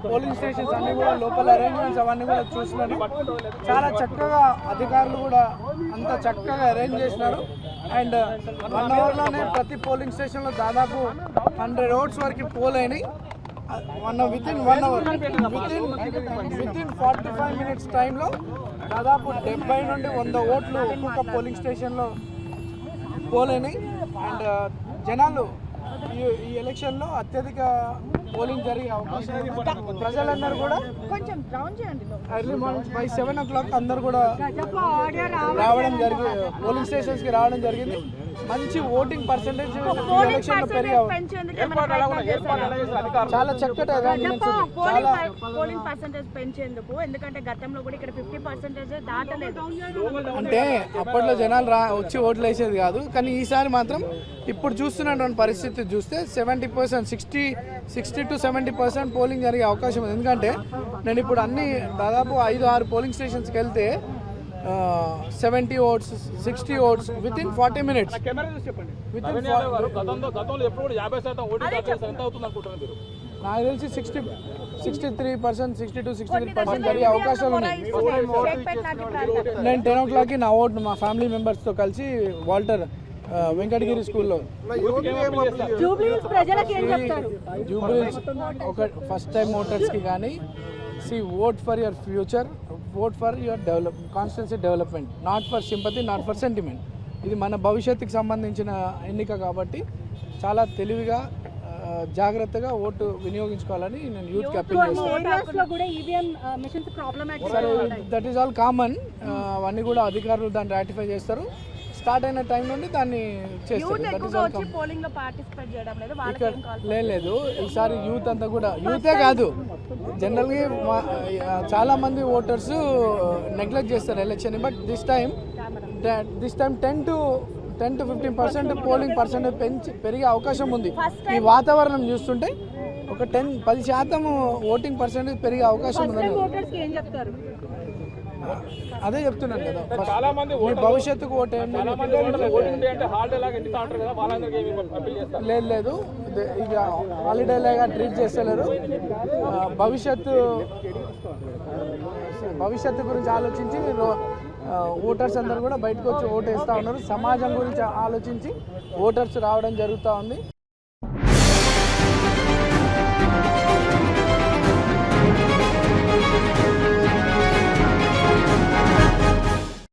Polling stations అన్నీ కూడా లోపల అరేంజ్మెంట్స్ అవన్నీ కూడా చూసినారు. చాలా చక్కగా అధికారులు కూడా అంత చక్కగా అరేంజ్ చేసినారు. అండ్ 1 అవర్లోనే ప్రతి పోలింగ్ స్టేషన్లో దాదాపు 100 ఓట్స్ వరకు పోల్ అయినాయి. వితిన్ 1 అవర్ వితిన్ 45 మినిట్స్ టైంలో దాదాపు 70 నుండి 100 ఓట్లు ఒక్కొక్క పోలింగ్ స్టేషన్లో పోల్ అయినాయి. అండ్ జనాలు ఈ ఎలక్షన్లో అత్యధిక పోలింగ్ జరిగే అవకాశం ఉంది. ప్రజలందరూ కూడా ఎర్లీ మార్నింగ్ బై 7 o'clock అందరూ కూడా రావడం జరిగింది, పోలింగ్ స్టేషన్స్కి రావడం జరిగింది. మంచి ఓటింగ్ పర్సెంటేజ్ ఎలక్షన్ లో చాలా చక్కటి పోలింగ్ పర్సెంటేజ్ పెంచేందుకు, ఎందుకంటే గతంలో కూడా ఇక్కడ 50% దాటలేదు. అంటే అప్పట్లో జనాలు వచ్చి ఓట్లు వేసేది కాదు, కానీ ఈసారి మాత్రం ఇప్పుడు చూస్తున్నటువంటి పరిస్థితి చూస్తే 70%, 60 to 70% పోలింగ్ జరిగే అవకాశం ఉంది. ఎందుకంటే నేను ఇప్పుడు అన్ని దాదాపు 5-6 పోలింగ్ స్టేషన్స్కి వెళ్తే 70 ఓట్స్, 60 ఓట్స్ వితిన్ 40 మినిట్స్. నాకు తెలిసి 63%, 62-63% జరిగే అవకాశాలు ఉన్నాయి. నేను 10 o'clock నా ఓటు మా ఫ్యామిలీ మెంబర్స్తో కలిసి వాల్టర్ వెంకటగిరి స్కూల్లో జూబ్లీహిల్స్ ఒక ఫస్ట్ టైం ఓటర్స్కి కానీ vote for your future, vote for your constituency development, not for sympathy, not for sentiment. ఇది మన భవిష్యత్తుకి సంబంధించిన ఎన్నిక కాబట్టి చాలా తెలివిగా జాగ్రత్తగా ఓటు వినియోగించుకోవాలని నేను యూత్కి అప్పీల్ చేస్తాను. సరే, దట్ ఈస్ ఆల్ కామన్. అవన్నీ కూడా అధికారులు దాన్ని రాటిఫై చేస్తారు. స్టార్ట్ అయిన టైం నుండి దాన్ని చేస్తారు. లేదు, ఈసారి యూత్ అంతా కూడా, యూతే కాదు జనరల్గా చాలా మంది ఓటర్స్ నెగ్లెక్ట్ చేస్తారు election. But this time 10 to 15% polling percentage పెరిగే అవకాశం ఉంది. ఈ వాతావరణం చూస్తుంటే ఒక 10% ఓటింగ్ పర్సెంటేజ్ పెరిగే అవకాశం ఉందని అదే చెప్తున్నాను కదా. మీ భవిష్యత్తుకు ఓటేయండి. లేదు, ఇక హాలిడే లాగా ట్రీట్ చేస్తలేరు. భవిష్యత్తు గురించి ఆలోచించి ఓటర్స్ అందరూ కూడా బయటకు వచ్చి ఓటు వేస్తూ ఉన్నారు. సమాజం గురించి ఆలోచించి ఓటర్స్ రావడం జరుగుతూ ఉంది.